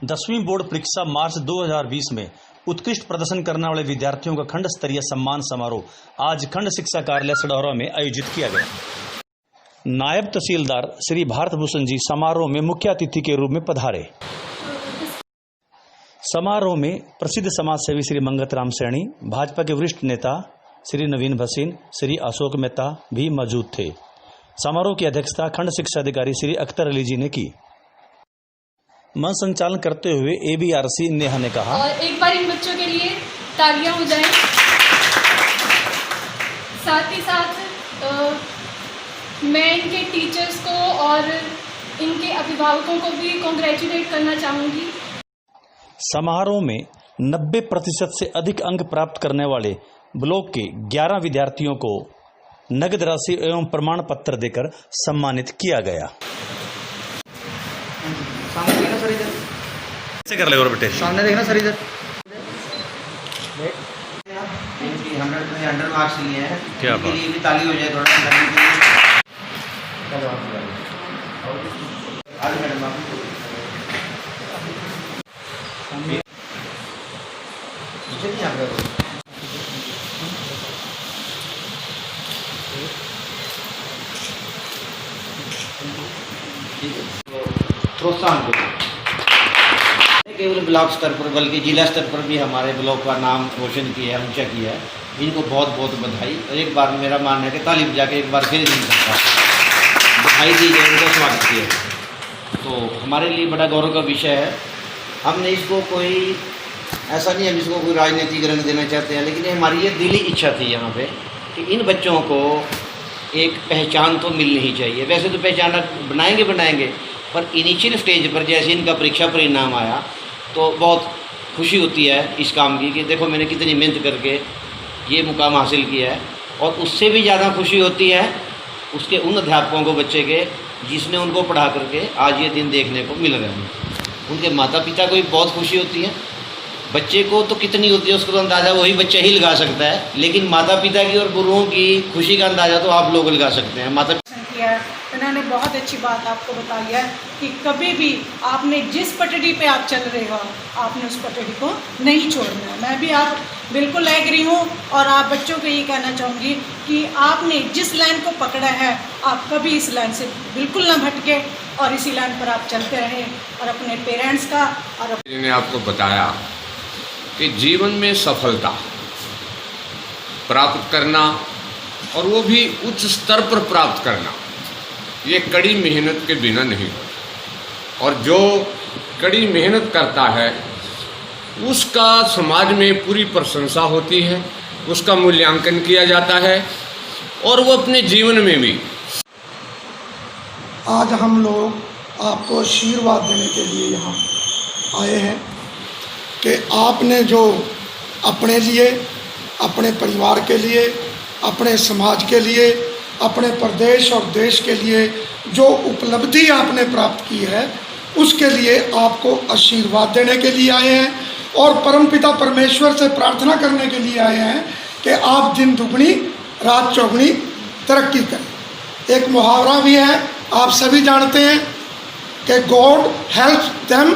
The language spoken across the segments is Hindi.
10वीं बोर्ड परीक्षा मार्च 2020 में उत्कृष्ट प्रदर्शन करने वाले विद्यार्थियों का खंड स्तरीय सम्मान समारोह आज खंड शिक्षा कार्यालय सडौरा में आयोजित किया गया। नायब तहसीलदार श्री भारत भूषण जी समारोह में मुख्य अतिथि के रूप में पधारे। समारोह में प्रसिद्ध समाजसेवी श्री मंगत राम सैनी, भाजपा के वरिष्ठ नेता श्री नवीन भसीन, श्री अशोक मेहता भी मौजूद थे। समारोह की अध्यक्षता खंड शिक्षा अधिकारी श्री अख्तर अली जी ने की। मंच संचालन करते हुए ABRC नेहा ने कहा, और एक बार इन बच्चों के लिए तालियां हो जाएं। साथ ही साथ मैं इनके टीचर्स को और इनके अभिभावकों को भी कॉन्ग्रेचुलेट करना चाहूँगी। समारोह में 90% से अधिक अंक प्राप्त करने वाले ब्लॉक के 11 विद्यार्थियों को नगद राशि एवं प्रमाण पत्र देकर सम्मानित किया गया। सामने देखना सर, इधर कैसे कर ले बेटे, सामने देखना सर, इधर 100 मार्क्स लिए हैं। क्या बात, ये भी ताली हो जाए थोड़ा चलो आज मैडम आप नहीं आप प्रोत्साहन केवल ब्लॉक स्तर पर बल्कि जिला स्तर पर भी हमारे ब्लॉक का नाम रोशन किया है, ऊंचा किया है। इनको बहुत बहुत बधाई। और एक बार मेरा मानना है कि ताली बजा के एक बार फिर नहीं सकता, बधाई दी जाए, उनका स्वागत किया। तो हमारे लिए बड़ा गौरव का विषय है। हमने इसको कोई ऐसा नहीं, हम इसको कोई राजनीतिक रंग देना चाहते हैं, लेकिन हमारी ये दिली इच्छा थी यहाँ पे कि इन बच्चों को एक पहचान तो मिलनी ही चाहिए। वैसे तो पहचान बनाएंगे, पर इनिशियल स्टेज पर जैसे इनका परीक्षा परिणाम आया तो बहुत खुशी होती है इस काम की कि देखो मैंने कितनी मेहनत करके ये मुकाम हासिल किया है। और उससे भी ज़्यादा खुशी होती है उसके उन अध्यापकों को, बच्चे के, जिसने उनको पढ़ा करके आज ये दिन देखने को मिल रहे हैं। उनके माता पिता को भी बहुत खुशी होती है। बच्चे को तो कितनी होती है उसको तो अंदाज़ा वही बच्चा ही लगा सकता है, लेकिन माता पिता की और गुरुओं की खुशी का अंदाज़ा तो आप लोग लगा सकते हैं। माता उन्होंने बहुत अच्छी बात आपको बताई है कि कभी भी आपने जिस पटड़ी पे आप चल रहे हो आपने उस पटड़ी को नहीं छोड़ना है। मैं भी आप बिल्कुल एग्री हूँ और आप बच्चों को ये कहना चाहूँगी कि आपने जिस लाइन को पकड़ा है आप कभी इस लाइन से बिल्कुल ना भटके और इसी लाइन पर आप चलते रहें। और अपने पेरेंट्स का और मैंने आपको बताया कि जीवन में सफलता प्राप्त करना और वो भी उच्च स्तर पर प्राप्त करना, ये कड़ी मेहनत के बिना नहीं। और जो कड़ी मेहनत करता है उसका समाज में पूरी प्रशंसा होती है, उसका मूल्यांकन किया जाता है और वो अपने जीवन में भी। आज हम लोग आपको आशीर्वाद देने के लिए यहाँ आए हैं कि आपने जो अपने लिए, अपने परिवार के लिए, अपने समाज के लिए, अपने प्रदेश और देश के लिए जो उपलब्धि आपने प्राप्त की है उसके लिए आपको आशीर्वाद देने के लिए आए हैं और परमपिता परमेश्वर से प्रार्थना करने के लिए आए हैं कि आप दिन दुगनी रात चौगुनी तरक्की करें। एक मुहावरा भी है, आप सभी जानते हैं कि God helps them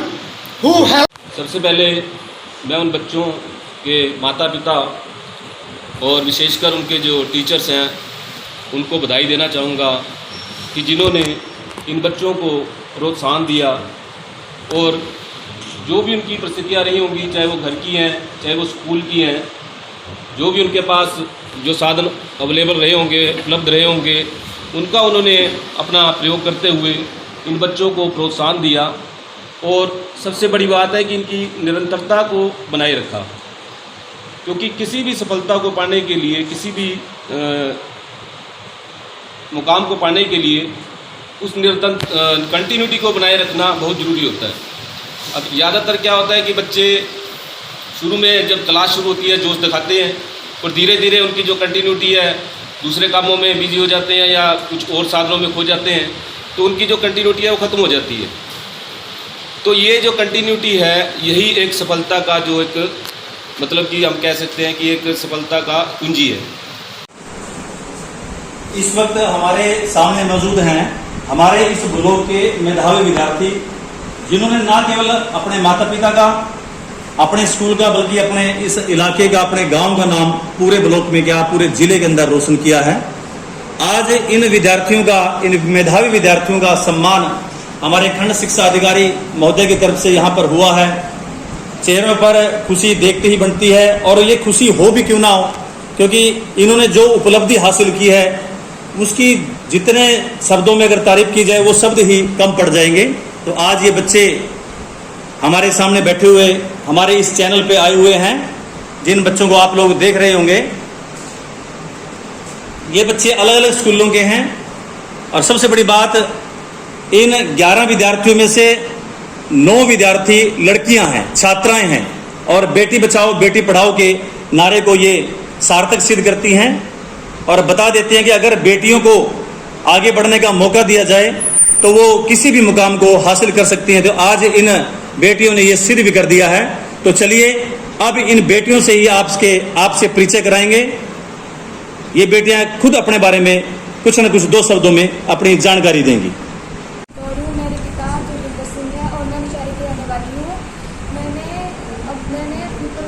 who help. सबसे पहले मैं उन बच्चों के माता पिता और विशेषकर उनके जो टीचर्स हैं उनको बधाई देना चाहूँगा कि जिन्होंने इन बच्चों को प्रोत्साहन दिया और जो भी उनकी परिस्थितियाँ रही होंगी, चाहे वो घर की हैं चाहे वो स्कूल की हैं, जो भी उनके पास जो साधन अवेलेबल रहे होंगे, उपलब्ध रहे होंगे, उनका उन्होंने अपना प्रयोग करते हुए इन बच्चों को प्रोत्साहन दिया। और सबसे बड़ी बात है कि इनकी निरंतरता को बनाए रखा, क्योंकि किसी भी सफलता को पाने के लिए, किसी भी मुकाम को पाने के लिए उस निरंतर कंटिन्यूटी को बनाए रखना बहुत ज़रूरी होता है। अब ज़्यादातर क्या होता है कि बच्चे शुरू में जब क्लास शुरू होती है जोश दिखाते हैं और धीरे धीरे उनकी जो कंटिन्यूटी है दूसरे कामों में बिजी हो जाते हैं या कुछ और साधनों में खो जाते हैं, तो उनकी जो कंटिन्यूटी है वो ख़त्म हो जाती है। तो ये जो कंटिन्यूटी है यही एक सफलता का जो एक मतलब कि हम कह सकते हैं कि एक सफलता का कुंजी है। इस वक्त हमारे सामने मौजूद हैं हमारे इस ब्लॉक के मेधावी विद्यार्थी जिन्होंने ना केवल अपने माता पिता का, अपने स्कूल का, बल्कि अपने इस इलाके का, अपने गांव का नाम पूरे ब्लॉक में क्या, पूरे जिले के अंदर रोशन किया है। आज इन विद्यार्थियों का, इन मेधावी विद्यार्थियों का सम्मान हमारे खंड शिक्षा अधिकारी महोदय की तरफ से यहाँ पर हुआ है। चेहरों पर खुशी देखते ही बनती है, और ये खुशी हो भी क्यों ना हो, क्योंकि इन्होंने जो उपलब्धि हासिल की है उसकी जितने शब्दों में अगर तारीफ की जाए वो शब्द ही कम पड़ जाएंगे। तो आज ये बच्चे हमारे सामने बैठे हुए, हमारे इस चैनल पे आए हुए हैं, जिन बच्चों को आप लोग देख रहे होंगे, ये बच्चे अलग अलग स्कूलों के हैं। और सबसे बड़ी बात, इन 11 विद्यार्थियों में से 9 विद्यार्थी लड़कियां हैं, छात्राएं हैं, और बेटी बचाओ बेटी पढ़ाओ के नारे को ये सार्थक सिद्ध करती हैं और बता देती हैं कि अगर बेटियों को आगे बढ़ने का मौका दिया जाए तो वो किसी भी मुकाम को हासिल कर सकती हैं। तो आज इन बेटियों ने ये सिद्ध भी कर दिया है। तो चलिए अब इन बेटियों से ही आपसे परिचय कराएंगे। ये बेटियां खुद अपने बारे में कुछ न कुछ 2 शब्दों में अपनी जानकारी देंगी। मेरे पिता जोगिंदर सिंह है और मैं मुशारी की रहने वाली हूँ। मैंने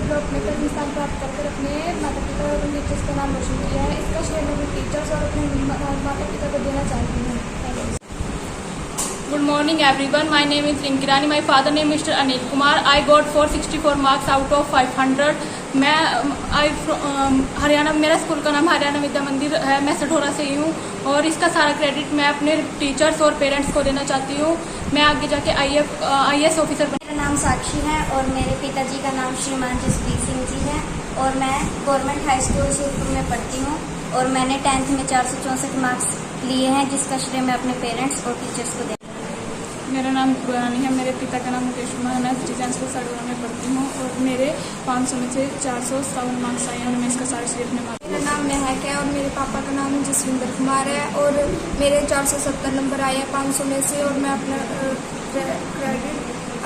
ब्लॉक में प्रथम स्थान प्राप्त कर अपने माता पिता और उनके टीचर्स का नाम रोशन किया है। इसका श्रेय मैं अपने टीचर्स और अपने माता पिता को देना चाहती हूँ। Good morning everyone. My name is Rinki Rani. My father name is Mr. Anil Kumar. I got 464 marks out of 500. Haryana, मेरा स्कूल का नाम हरियाणा विद्या मंदिर है। मैं सढौरा से ही हूँ और इसका सारा क्रेडिट मैं अपने टीचर्स और पेरेंट्स को देना चाहती हूँ। मैं आगे जाके IAS ऑफिसर मेरा नाम साक्षी है और मेरे पिताजी का नाम श्रीमान जसवीर सिंह जी है और मैं गवर्नमेंट हाई स्कूल सूरपुर में पढ़ती हूँ और मैंने 10th में 464 मार्क्स लिए हैं, जिसका श्रेय मैं अपने पेरेंट्स और टीचर्स को देती हूँ। मेरा नाम गुरानी है। मेरे पिता का नाम मुकेश कुमार है। मैं डिजाइन स्कूल सढौरा में पढ़ती हूँ और मेरे 500 में से 457 मार्क्स आए हैं और मैं इसका सारा श्रेय अपने मेरा नाम महक है और मेरे पापा का नाम जसविंदर कुमार है और मेरे 470 नंबर आए हैं 500 में से और मैं अपना क्रेडिट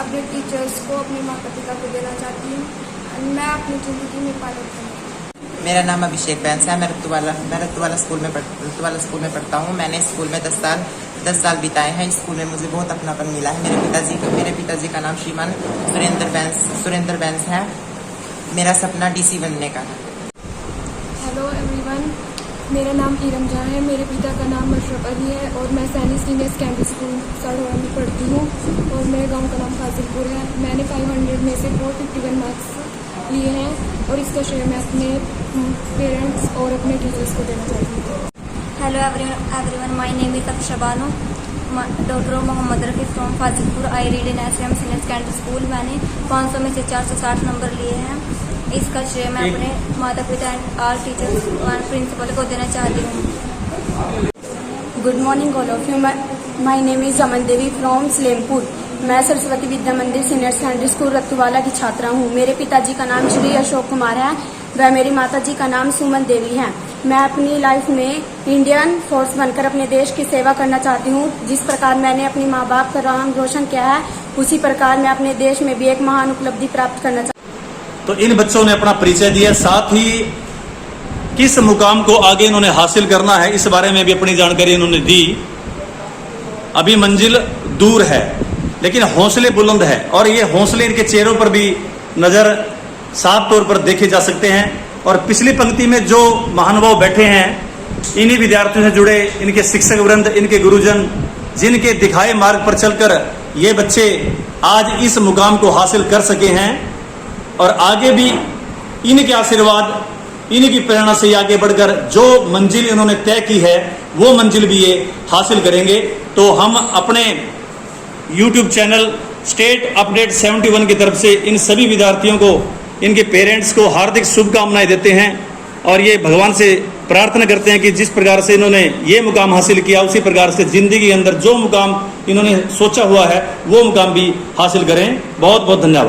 अपने टीचर्स को, अपने माता पिता को देना चाहती हूँ। मैं अपनी ज़िंदगी में पायलट बनूँगी। मेरा नाम अभिषेक बैंस है। मैं रत्तुवाला स्कूल में पढ़ता हूँ। मैंने स्कूल में 10 साल बिताए हैं। इस स्कूल में मुझे बहुत अपनापन मिला है। मेरे पिताजी का नाम श्रीमान सुरेंद्र बैंस है। मेरा सपना DC बनने का है। हेलो एवरीवन, मेरा नाम ईरम जहाँ है। मेरे पिता का नाम अशरफ अली है और मैं सैनिक सीनियर सेकेंडरी स्कूल सढौरा में पढ़ती हूँ और मेरे गांव का नाम फाजिलपुर है। मैंने 500 में से 451 मार्क्स लिए हैं और इसका श्रेय मैं अपने पेरेंट्स और अपने टीचर्स को देना चाहती हूँ। Hello everyone, my name is Akshara Bano, doctor Mohammad Rafi from Fazilpur. I read in SM senior secondary school. मैंने 500 में से 460 नंबर लिए हैं। इसका श्रेय मैं अपने माता पिता एंड ऑल टीचर्स और प्रिंसिपल को देना चाहती हूँ। Good morning all of you. My name is Aman Devi from Salempur. मैं सरस्वती विद्या मंदिर सीनियर सेकेंडरी स्कूल रत्तुवाला की छात्रा हूँ। मेरे पिताजी का नाम श्री अशोक कुमार है व मेरी माताजी का नाम सुमन देवी है। मैं अपनी लाइफ में इंडियन फोर्स बनकर अपने देश की सेवा करना चाहती हूँ। जिस प्रकार मैंने अपने माँ बाप का नाम रोशन किया है, उसी प्रकार मैं अपने देश में भी एक महान उपलब्धि प्राप्त करना चाहती हूँ। तो इन बच्चों ने अपना परिचय दिया, साथ ही किस मुकाम को आगे इन्होंने हासिल करना है इस बारे में भी अपनी जानकारी इन्होंने दी। अभी मंजिल दूर है लेकिन हौसले बुलंद है और ये हौसले इनके चेहरों पर भी नजर साफ तौर पर देखे जा सकते हैं। और पिछली पंक्ति में जो महानुभाव बैठे हैं, इन्हीं विद्यार्थियों से जुड़े इनके शिक्षक वृंद, इनके गुरुजन, जिनके दिखाए मार्ग पर चलकर ये बच्चे आज इस मुकाम को हासिल कर सके हैं और आगे भी इनके आशीर्वाद, इनकी प्रेरणा से आगे बढ़कर जो मंजिल इन्होंने तय की है वो मंजिल भी ये हासिल करेंगे। तो हम अपने YouTube चैनल स्टेट अपडेट 71 की तरफ से इन सभी विद्यार्थियों को, इनके पेरेंट्स को हार्दिक शुभकामनाएं देते हैं और ये भगवान से प्रार्थना करते हैं कि जिस प्रकार से इन्होंने ये मुकाम हासिल किया, उसी प्रकार से जिंदगी के अंदर जो मुकाम इन्होंने सोचा हुआ है वो मुकाम भी हासिल करें। बहुत बहुत धन्यवाद।